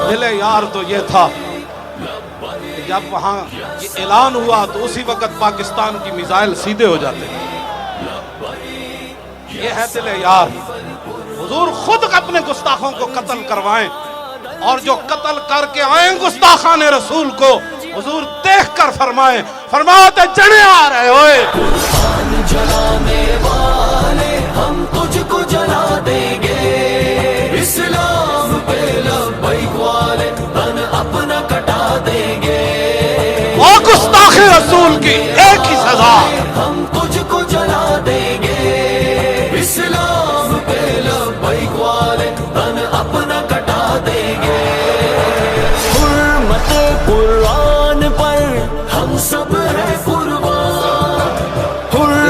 دل یار تو یہ تھا کہ جب وہاں یہ اعلان ہوا تو اسی وقت پاکستان کی میزائل سیدھے ہو جاتے ہیں. یہ ہے دل یار. حضور خود اپنے گستاخوں کو قتل کروائیں اور جو قتل کر کے آئیں گستاخان رسول کو حضور دیکھ کر فرمائیں فرماتے جنے آ رہے ہوئے جلانے والے ہم تجھ کو جلا دیں گے. اسلام پہ لبیک والے تن اپنا کٹا دیں گے. اور گستاخ رسول کی ایک ہی سزا ہم تجھ کو جلا دیں گے. اسلام پہ لبیک والے تن اپنا کٹا دیں گے. حرمت قرآن پر ہم سب ہیں قربان.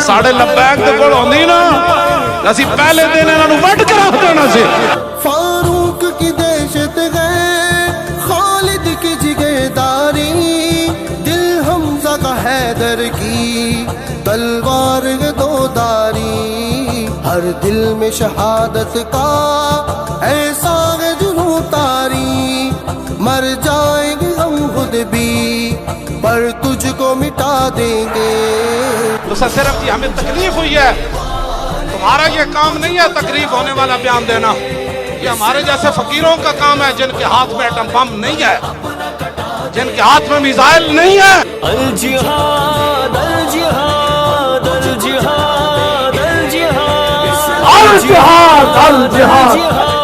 ساڑھے لبیک تو کوڑ ہوندی نا اسی پہلے دن انہوں نے وڈ کر رکھ دینا سی. فاروق کی دہشت ہے خالد کی جگرداری دل حمزہ کا حیدر کی تلوار ہے دو داری. ہر دل میں شہادت کا ایسا ہے جنوں تاری. مر جائیں گے ہم خود بھی پر تجھ کو مٹا دیں گے. تو صرف جی ہمیں تکلیف ہوئی ہے. تمہارا یہ کام نہیں ہے تکلیف ہونے والا بیان دینا. یہ ہمارے جیسے فقیروں کا کام ہے جن کے ہاتھ میں ایٹم بم نہیں ہے, جن کے ہاتھ میں میزائل نہیں ہے. الجہاد الجہاد الجہاد الجہاد الجہاد الجہاد